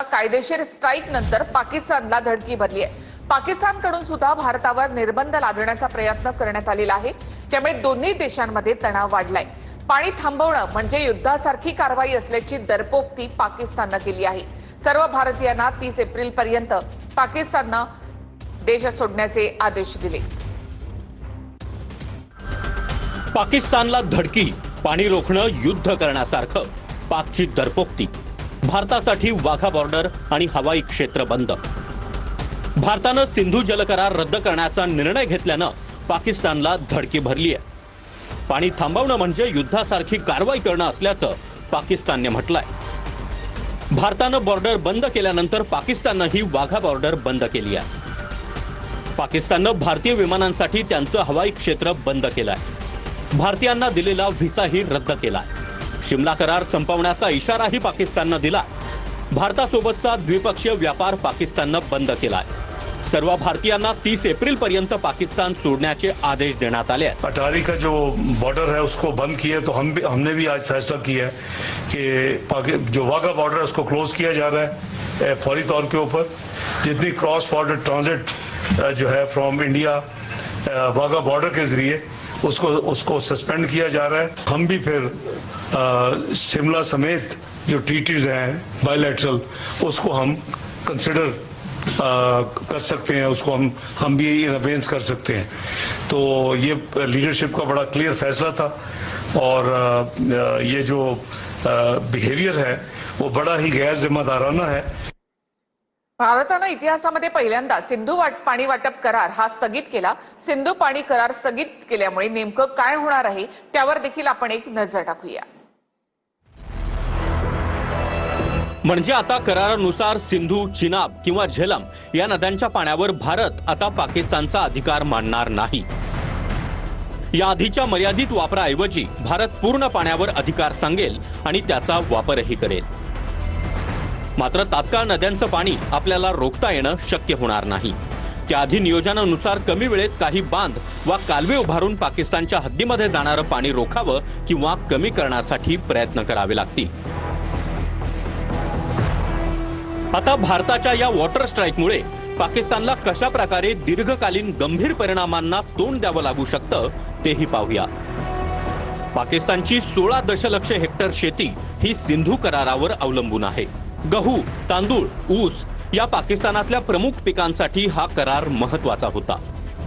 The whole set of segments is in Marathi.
कायदेशीर स्ट्राईक नंतर पाकिस्तानला धडकी भरली आहे। पाकिस्तानकडून सुद्धा भारतावर निर्बंध लादण्याचा प्रयत्न करण्यात आलेला आहे। त्यामुळे दोन्ही देशांमध्ये तणाव वाढलाय। पाणी थांबवणं म्हणजे युद्धासारखी कारवाई असल्याची दरपोक्ती पाकिस्तानने केली आहे। सर्व भारतीयांना 30 एप्रिल पर्यंत पाकिस्तानने देश सोडण्याचे आदेश दिले। पाकिस्तानला धडकी, पाणी रोखणं युद्ध करण्यासारखं, पाकची दरपोक्ती, भारतासाठी वाघा बॉर्डर आणि हवाई क्षेत्र बंद। भारतानं सिंधू जलकरार रद्द करण्याचा निर्णय घेतल्यानं पाकिस्तानला धडकी भरली आहे। पाणी थांबवणं म्हणजे युद्धासारखी कारवाई करणं असल्याचं पाकिस्तानने म्हटलंय। भारतानं बॉर्डर बंद केल्यानंतर पाकिस्ताननेही वाघा बॉर्डर बंद केली आहे। पाकिस्ताननं भारतीय विमानांसाठी त्यांचं हवाई क्षेत्र बंद केलंय। भारतीयांना दिलेला व्हिसाही रद्द केलाय। शिमला करार संपवण्याचा इशाराही पाकिस्तानने दिला। भारतासोबतचा द्विपक्षीय व्यापार पाकिस्तानने बंद केलाय। सर्व भारतीयांना 30 एप्रिल पर्यंत पाकिस्तान छोड़ण्याचे आदेश देण्यात आले हैं। अटारी का जो बॉर्डर है उसको बंद किया, तो हमने भी आज फैसला किया है कि जो वाघा बॉर्डर है उसको क्लोज किया जा रहा है फौरी तौर के ऊपर। जितनी क्रॉस बॉर्डर ट्रांजिट जो है फ्रॉम इंडिया वाघा बॉर्डर के जरिए उसको सस्पेंड किया जा रहा है। हम भी फिर शिमला समेत जो ट्रीटीज हैं बायलैटरल उसको हम कंसिडर कर सकते हैं, उसको हम भी इन अबेंस कर सकते हैं। तो ये लीडरशिप का बड़ा क्लियर फैसला था और ये जो बिहेवियर है वो बड़ा ही गैर जिम्मेदाराना है। भारताने इतिहासामध्ये पहिल्यांदा सिंधू पाणी वाटप करार हा स्थगित केला। सिंधू पाणी करार स्थगित केल्यामुळे नेमकं काय होणार आहे त्यावर देखील आपण एक नजर टाकूया। म्हणजे आता करारानुसार सिंधू, चिनाब किंवा झेलम या नद्यांच्या पाण्यावर भारत आता पाकिस्तानचा अधिकार मानणार नाही। या आधीच्या मर्यादित वापराऐवजी भारत पूर्ण पाण्यावर अधिकार सांगेल आणि त्याचा वापरही करेल। मात्र तात्काळ नद्यांचं पाणी आपल्याला रोखता येणं शक्य होणार नाही। त्याआधी नियोजनानुसार कमी वेळेत काही बांध वा कालवे उभारून पाकिस्तानच्या हद्दीमध्ये जाणारं पाणी रोखावं किंवा कमी करण्यासाठी प्रयत्न करावे लागतील। आता भारताच्या या वॉटर स्ट्राईकमुळे पाकिस्तानला कशा प्रकारे दीर्घकालीन गंभीर परिणामांना तोंड द्यावं लागू शकतं तेही पाहूया। पाकिस्तानची 16 दशलक्ष हेक्टर शेती ही सिंधू करारावर अवलंबून आहे। गहू, तांदूळ, ऊस या पाकिस्तानातल्या प्रमुख पिकांसाठी हा करार महत्त्वाचा होता।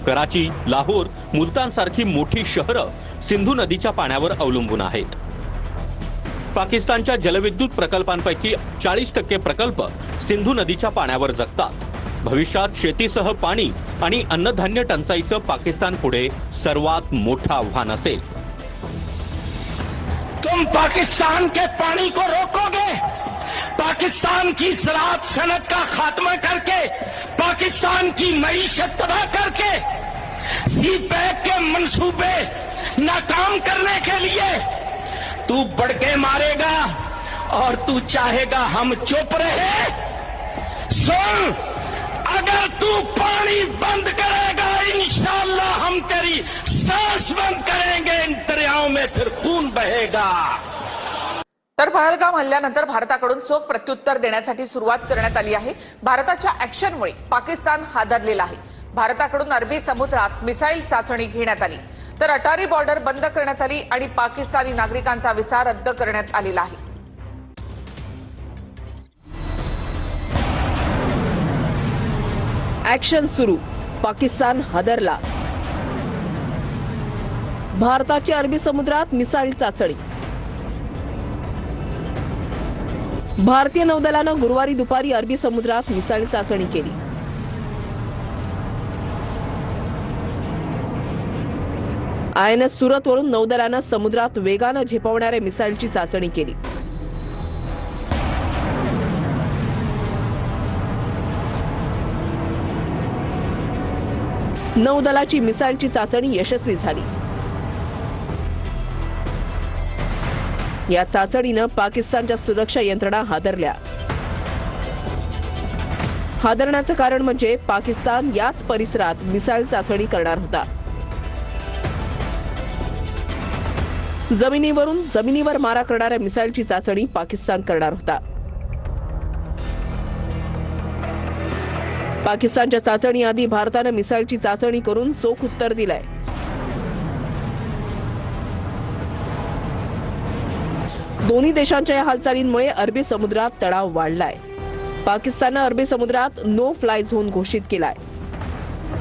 कराची, लाहोर, मुलतान सारखी मोठी शहरं सिंधू नदीच्या पाण्यावर अवलंबून आहेत। पाकिस्तानच्या जलविद्युत प्रकल्पांपैकी 40% प्रकल्प सिंधू नदीच्या पाण्यावर जगतात। भविष्यात शेतीसह पाणी आणि अन्नधान्य टंचाईचं पाकिस्तान पुढे सर्वात मोठं आव्हान असेल। तुम पाकिस्तान के पानी को रोकोगे, पाकिस्तान की ज़राअत सनत का खात्मा करके, पाकिस्तान की मईशत तबाह करके, सी पैक के मंसूबे नाकाम करने के लिए तू बढ़के मारेगा और तू चाहेगा हम चुप रहे। सुन, अगर तू पानी बंद करेगा इंशाअल्लाह हम तेरी सांस बंद करेंगे, इन दरियाओं में फिर खून बहेगा। तर पहलगाम हल्ल्यानंतर भारताकडून चोख प्रत्युत्तर देण्यासाठी सुरुवात करण्यात आली आहे। भारताच्या ऍक्शनमुळे पाकिस्तान हादरलेला आहे। भारताकडून अरबी समुद्रात मिसाईल चाचणी घेण्यात आली, तर अटारी बॉर्डर बंद करण्यात आली आणि पाकिस्तानी नागरिकांचा व्हिसा रद्द करण्यात आलेला आहे। ऍक्शन सुरू, पाकिस्तान हादरला। भारताची अरबी समुद्रात मिसाईल चाचणी। भारतीय नौदलानं गुरुवारी दुपारी अरबी समुद्रात मिसाईल चाचणी केली। INS सुरतवरून नौदलानं समुद्रात वेगानं झेपावणाऱ्या मिसाईलची चाचणी केली। नौदलाची मिसाईलची चाचणी यशस्वी झाली। या चाचणीनं पाकिस्तानच्या सुरक्षा यंत्रणा हादरल्या। हादरण्याचं कारण म्हणजे पाकिस्तान याच परिसरात मिसाईल चाचणी करणार होता। जमिनीवर मारा करणाऱ्या मिसाईलची चाचणी पाकिस्तान करणार होता। पाकिस्तानच्या चाचणीआधी भारतानं मिसाईलची चाचणी करून चोख उत्तर दिलंय. दोन्ही देशांच्या या हालचालींमुळे अरबी समुद्रात तणाव वाढलाय. पाकिस्ताननं अरबी समुद्रात नो फ्लाय झोन घोषित केलाय.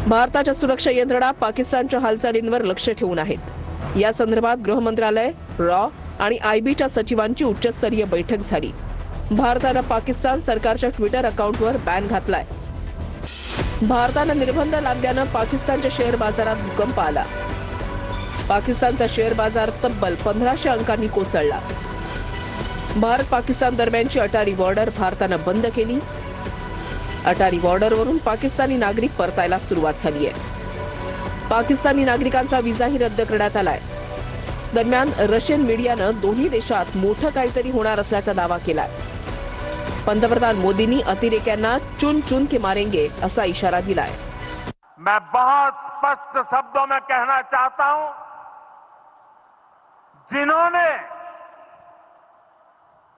भारताच्या सुरक्षा यंत्रणा पाकिस्तानच्या हालचालींवर लक्ष ठेवून आहेत. या संदर्भात गृह मंत्रालय, रॉ आणि आयबीच्या सचिवांची उच्चस्तरीय बैठक झाली. भारतानं पाकिस्तान सरकारच्या ट्विटर अकाउंटवर बॅन घातलाय. भारतानं निर्बंध लादल्यानं पाकिस्तानच्या शेअर बाजारात भूकंप आला. पाकिस्तानचा शेअर बाजार तब्बल 1500 अंकांनी कोसळला. भारत पाकिस्तान दरम्यानची अटारी बॉर्डर भारतानं बंद केली. अटारी बॉर्डरवरून पाकिस्तानी नागरिक परतायला सुरुवात झाली आहे. पाकिस्तानी नागरिकांचा विजाही रद्द करण्यात आलाय. दरम्यान रशियन मीडियानं दोन्ही देशात मोठं काहीतरी होणार असल्याचा दावा केलाय. पंतप्रधान मोदींनी अतिरेक्यांना चुन चुन के मारेंगे असा इशारा दिलाय. मैं बहुत स्पष्ट शब्दों में कहना चाहता हूं, जिन्होंने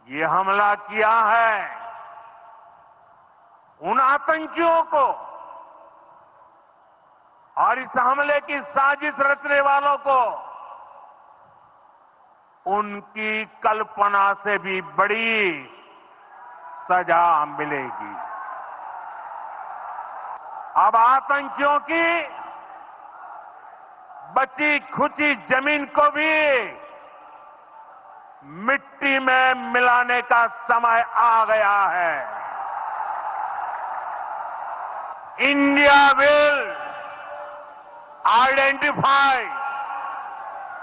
ये हमला किया है, उन आतंकियों को और इस हमले की साजिश रचने वालों को उनकी कल्पना से भी बड़ी सजा मिलेगी. अब आतंकियों की बची खुची जमीन को भी मिट्टी में मिलाने का समय आ गया है. India will identify,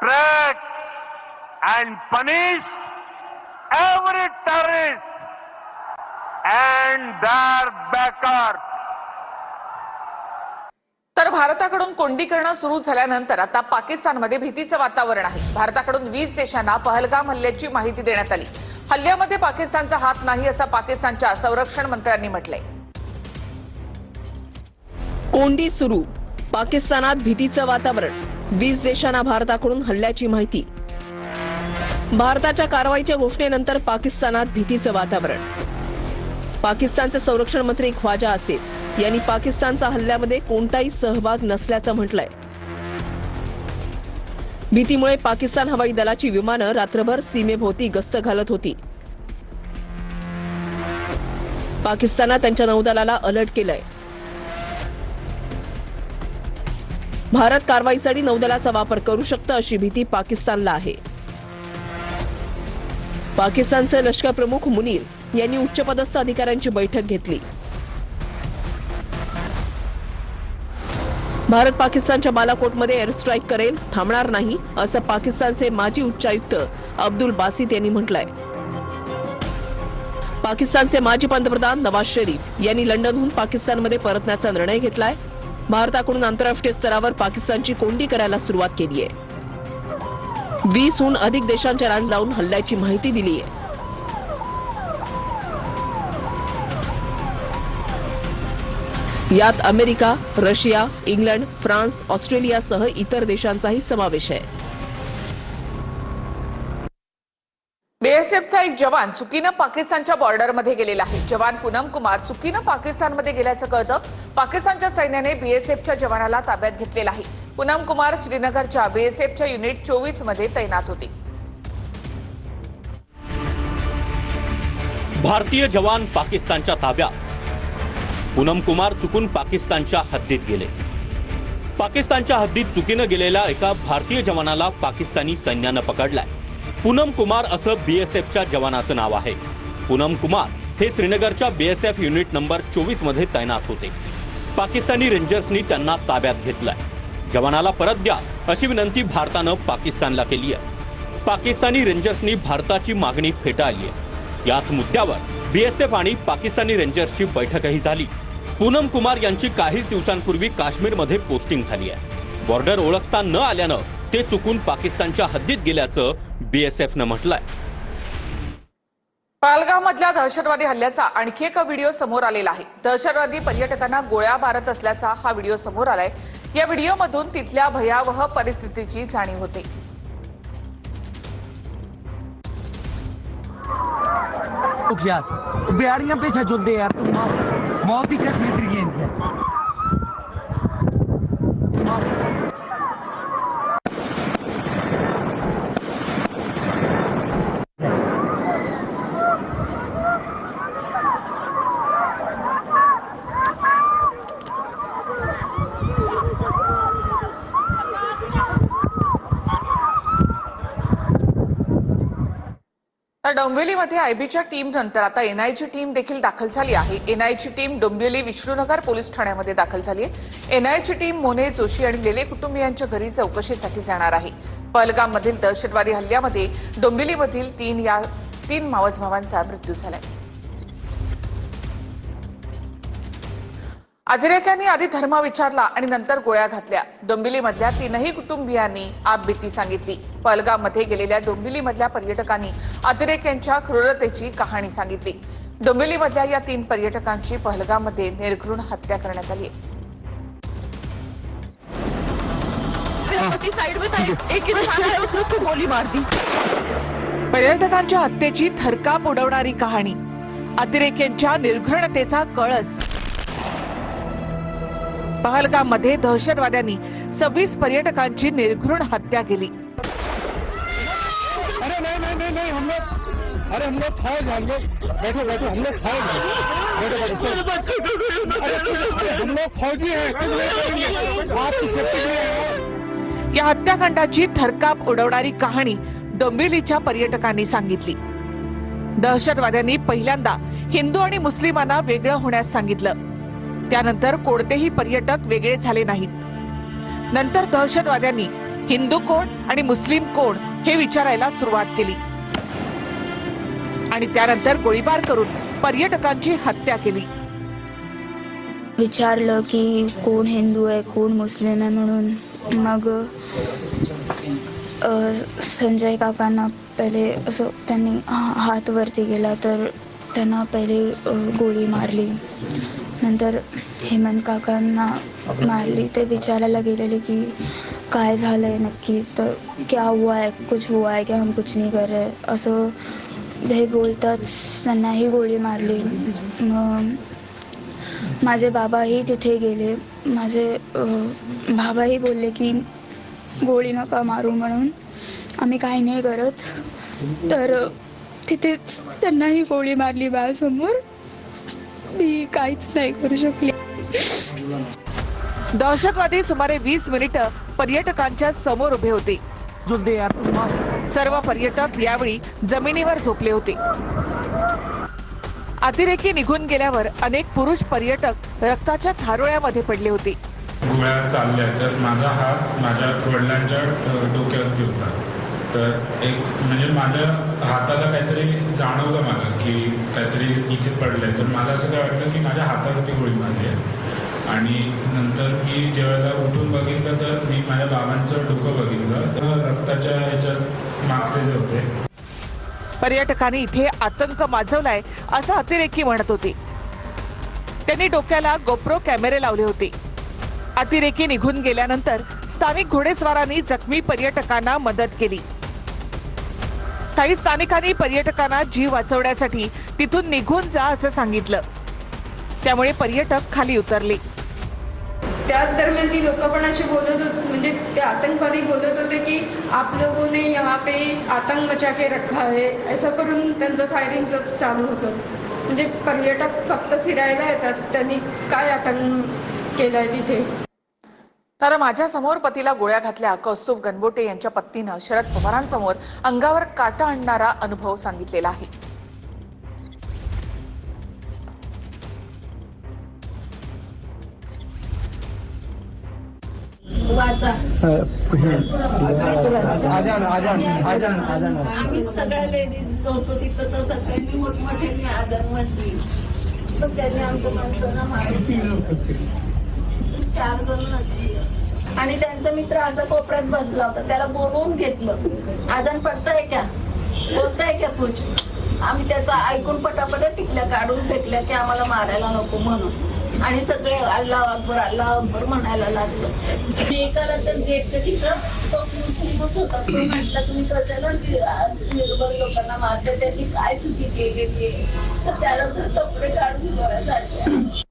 track and punish every terrorist and their backers. तर भारताकडून कोंडीकरण सुरू झाल्यानंतर आता पाकिस्तानमध्ये भीतीचं वातावरण आहे. भारताकडून 20 देशांना पहलगाम हल्ल्याची माहिती देण्यात आली. हल्ल्यामध्ये पाकिस्तानचा हात नाही असं पाकिस्तानच्या संरक्षण मंत्र्यांनी म्हटलंय. कोंडी सुरू, पाकिस्तानात भीतीचं वातावरण. 20 देशांना भारताकडून हल्ल्याची माहिती. भारताच्या कारवाईच्या घोषणेनंतर पाकिस्तानात भीतीचं वातावरण. पाकिस्तानचे संरक्षण मंत्री ख्वाजा आसिफ यांनी पाकिस्तानचा हल्ल्यामध्ये कोणताही सहभाग नसल्याचं म्हटलंय. भीतीमुळे पाकिस्तान हवाई दलाची विमानं रात्रभर सीमेभोवती गस्त घालत होती. पाकिस्तानात त्यांच्या नौदलाला अलर्ट केलंय. भारत कारवाईसाठी नौदलाचा वापर करू शकतं अशी भीती पाकिस्तानला आहे. पाकिस्तानचे लष्कर प्रमुख मुनीर यांनी उच्चपदस्थ अधिकाऱ्यांची बैठक घेतली. भारत पाकिस्तानच्या बालाकोटमध्ये एअर स्ट्राईक करेल, थांबणार नाही असं पाकिस्तानचे माजी उच्चायुक्त अब्दुल बासित यांनी म्हटलंय. पाकिस्तानचे माजी पंतप्रधान नवाज शरीफ यांनी लंडनहून पाकिस्तानमध्ये परतण्याचा निर्णय घेतलाय. भारताकडून आंतरराष्ट्रीय स्तरावर पाकिस्तानची कोंडी करायला सुरुवात केली आहे. 20हून अधिक देशांच्या राजधानीहून हल्ल्याची माहिती दिली आहे. यात अमेरिका, रशिया, इंग्लंड, फ्रान्स, ऑस्ट्रेलियासह इतर देशांचाही समावेश आहे. बीएसएफचा एक जवान चुकीनं पाकिस्तानच्या बॉर्डरमध्ये गेलेला आहे. जवान पूनम कुमार चुकीनं पाकिस्तानमध्ये गेल्याचं कळतं. पाकिस्तानच्या सैन्याने बीएसएफच्या जवानाला ताब्यात घेतलेला आहे. पूनम कुमार श्रीनगरच्या बीएसएफच्या युनिट 24 मध्ये तैनात होती. भारतीय जवान पाकिस्तानच्या ताब्यात. पूनम कुमार चुकून पाकिस्तानच्या हद्दीत गेले. पाकिस्तानच्या हद्दीत चुकीनं गेलेल्या एका भारतीय जवानाला पाकिस्तानी सैन्यानं पकडलाय. पूनम कुमार असं बीएसएफच्या जवानाचं नाव आहे. पूनम कुमार हे श्रीनगरच्या बीएसएफ युनिट नंबर 24 मध्ये तैनात होते. पाकिस्तानी रेंजर्सनी त्यांना ताब्यात घेतलाय. जवानाला परत द्या अशी विनंती भारतानं पाकिस्तानला केली आहे. पाकिस्तानी रेंजर्सनी भारताची मागणी फेटाळली आहे. याच मुद्द्यावर बीएसएफ आणि पाकिस्तानी रेंजर्सची बैठकही झाली. पूनम कुमार यांची काहीच दिवसांपूर्वी काश्मीरमध्ये पोस्टिंग झाली आहे. बॉर्डर ओळखता न आल्यानं ते चुकून पाकिस्तानच्या हद्दीत गेल्याचं बीएसएफनं म्हटलंय. पहलगाममधल्या दहशतवादी हल्ल्याचा आणखी एक व्हिडिओ समोर आलेला आहे. दहशतवादी पर्यटकांना गोळ्या मारत असल्याचा हा व्हिडिओ समोर आलाय. या व्हिडिओमधून तिथल्या भयावह परिस्थितीची जाणीव होते. यार बिहारियां पीछे चलते यार तुम बहुत ही कश्मीरी गेंद है। तर डोंबिवलीमध्ये आयबीच्या टीम नंतर आता एनआयची टीम देखील दाखल झाली आहे। एनआयची टीम डोंबिवली विष्णुनगर पोलीस ठाण्यामध्ये दाखल झाली आहे। एनआयची टीम मोने जोशी आणि लेले कुटुंबियांच्या घरी चौकशीसाठी जाणार आहे। पहलगाममधील दहशतवादी हल्ल्यामध्ये डोंबिवलीमधील तीन मावस भावांचा मृत्यू झालाय। अतिरेक्यांनी आधी धर्म विचारला आणि नंतर गोळ्या घातल्या। डोंबिवलीमधल्या तीनही कुटुंबियांनी आपबीती सांगितली। पहलगाममध्ये गेलेल्या डोंबिवलीमधल्या पर्यटकांनी अतिरेक्यांच्या क्रूरतेची कहाणी सांगितली। डोंबिवलीमधल्या या 3 पर्यटकांची पहलगाममध्ये निर्घृण हत्या करण्यात आली। पर्यटकांच्या हत्येची थरकाप उडवणारी कहाणी, अतिरेक्यांच्या निर्घृणतेचा कळस। पहलगाममध्ये दहशतवाद्यांनी 26 पर्यटकांची निर्घृण हत्या केली। नहीं हम लोग फौज हैं, बैठो बैठो, हम लोग फौज हैं, हम लोग फौजी हैं, आपकी सेफ्टी के लिए। या हत्याकांडाची थरकाप उडवणारी कहाणी डोंबिवलीच्या पर्यटकांनी सांगितली। दहशतवाद्यांनी पहिल्यांदा हिंदू आणि मुस्लिमांना वेगळं होण्यास सांगितलं। त्यानंतर कोणतेही पर्यटक वेगळे झाले नाहीत। नंतर दहशतवाद्यांनी हिंदू कोण आणि मुस्लिम कोण हे विचारायला सुरुवात केली आणि त्यानंतर गोळीबार करून पर्यटकांची हत्या केली। विचारलं की कोण हिंदू आहे कोण मुस्लिम आहे म्हणून। मग संजय काकांना पहिले असं त्यांनी हात वरती गेला तर त्यांना पहिले गोळी मारली। नंतर हेमंत काकांना मारली। ते विचारायला गेलेले की काय झालंय नक्की, तर क्या हुआ है, कुछ हुआ है क्या, हम कुछ नहीं कर रहे असं हे बोलतात। त्यांनाही गोळी मारली। माझे बाबाही तिथे गेले। माझे बाबाही बोलले की गोळी नका मारू म्हणून, आम्ही काही नाही करत। तर तिथेच त्यांनाही गोळी मारली माझ्यासमोर। मी काहीच नाही करू शकले। दहशतवादी सुमारे 20 मिनिटं पर्यटकांच्या समोर उभे होते। सर्व पर्यटक यावेळी जमिनीवर झोपले होते। अतिरेकी निघून गेल्यावर अनेक पुरुष पर्यटक रक्ताच्या थारोळ्यामध्ये पडले होते। गोळ्या चालल्या तर माझा हात माझ्या वडिलांच्या डोक्यावरती होता। तर एक म्हणजे माझ्या हाताला काहीतरी जाणवलं मला की काहीतरी इथे पडलंय। तर मला असं काय वाटलं की माझ्या हातावरती गोळी मारली आहे। आणि नंतर मी जेव्हा उठून बघितलं तर मी माझ्या बाबांचं डोकं बघितलं तर रक्ताच्या ह्याच्यात माखलेले होते। पर्यटकांनी इथे आतंक माजवलाय असं अतिरेकी म्हणत होते। त्यांनी डोक्याला गोप्रो कॅमेरे लावले होते। अतिरेकी निघून गेल्यानंतर स्थानिक घोडेस्वारांनी जखमी पर्यटकांना मदत केली। काही स्थानिकांनी पर्यटकांना जीव वाचवण्यासाठी तिथून निघून जा असं सांगितलं। त्यामुळे पर्यटक खाली उतरले। त्याच दरम्यान ती लोक पण असे बोलत होते, म्हणजे ते आतंकवादी बोलत होते की आप लोगों ने यहाँ पे आतंक मचा के रखा है, असं करून त्यांचं फायरिंग चालू होतं। म्हणजे पर्यटक फक्त फिरायला येतात, त्यांनी काय आतंक केलंय तिथे। तर माझ्या समोर पतीला गोळ्या घातल्या, कौस्तुभ गणबोटे यांच्या पत्नीनं शरद पवारांसमोर अंगावर काटा आणणारा अनुभव सांगितलेला आहे। आम्ही सगळ्या लेडीज होतो तिथं, तर सगळ्यांनी मोठमोठ्यांनी आदर म्हटली। सगळ्यांनी आमच्या माणसांना मारून 4 जण नसतील आणि त्यांचा मित्र असा कोपऱ्यात बसला होता। त्याला बोलवून घेतलं, आजान पडताय क्या, बोलताय क्या कुछ। आम्ही त्याचा ऐकून पटापट टिकल्या काढून फेकल्या की आम्हाला मारायला नको म्हणून। आणि सगळे अल्लाह अकबर म्हणायला लागलो। एकाला तर गेटच्या तिथं तो मुस्लिमच होता, तो म्हटला तुम्ही कशाला निर्बळ लोकांना मारता, त्यांनी काय चुकी केली, तर त्याला तर कपडे काढून गोळ्या काढल्या।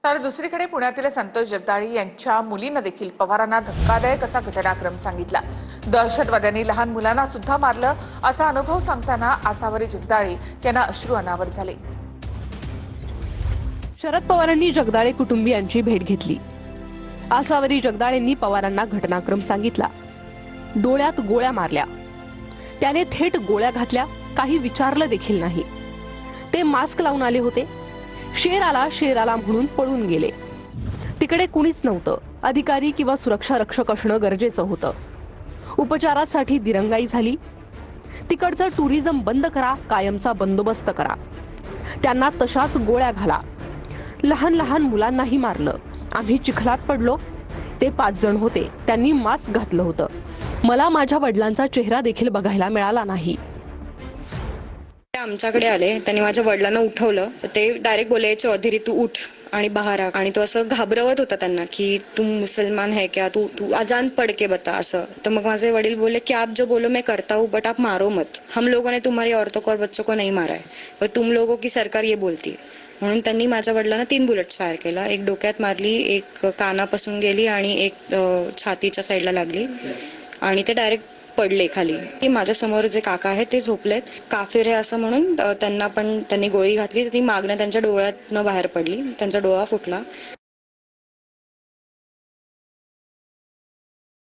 तर दुसरीकडे पुण्यातील संतोष जगदाळे यांच्या मुलीनं देखील पवारांना धक्कादायक असा घटनाक्रम सांगितला. दहशतवाद्यांनी लहान मुलांना सुद्धा मारलं असा अनुभव सांगताना आसावरी जगदाळे यांना अश्रू अनावर झाले. शरद पवारांनी जगदाळे कुटुंबियांची भेट घेतली. आसावरी जगदाळेंनी पवारांना घटनाक्रम सांगितला. डोळ्यात गोळ्या मारल्या, त्याने थेट गोळ्या घातल्या, काही विचारलं देखील नाही. ते मास्क लावून आले होते. शेर आला म्हणून पळून गेले. तिकडे कुणीच नव्हतं. अधिकारी किंवा सुरक्षा रक्षक असणं गरजेचं होतं. उपचारासाठी दिरंगाई झाली. तिकडचं टुरिझम बंद करा, कायमचा बंदोबस्त करा. त्यांना तशाच गोळ्या घाला. लहान लहान मुलांनाही मारलं. आम्ही चिखलात पडलो. ते 5 जण होते. त्यांनी मास्क घातलं होतं. मला माझ्या वडिलांचा चेहरा देखील बघायला मिळाला नाही. आमच्याकडे आले, त्यांनी माझ्या वडिलांना उठवलं. ते डायरेक्ट बोले चौधरी तू उठ आणि बाहेर आ. आणि तो असं घाबरवत होता त्यांना की तू मुसलमान है क्या, तू अजान पढ़ के बता असं. तर मग माझे वडील बोलले की आप जो बोलो मैं करता हूँ बट आप मारो मत. हम लोगों ने तुम्हारी औरतों को और बच्चों को नहीं मारा है, पर तुम लोगों की सरकार ये बोलती है. म्हणून त्यांनी माझ्या वडिलांना 3 बुलेट्स फायर केला. एक डोक्यात मारली, एक कानापासून गेली आणि एक छातीच्या साईडला लागली आणि ते डायरेक्ट पडले खाली. की माझ्या समोर जे काका आहेत ते झोपलेत. काफिर आहे असं म्हणून त्यांना पण त्यांनी गोळी घातली. ती मागणं त्यांच्या डोळ्यातनं बाहेर पडली. त्यांचा डोळा फुटला.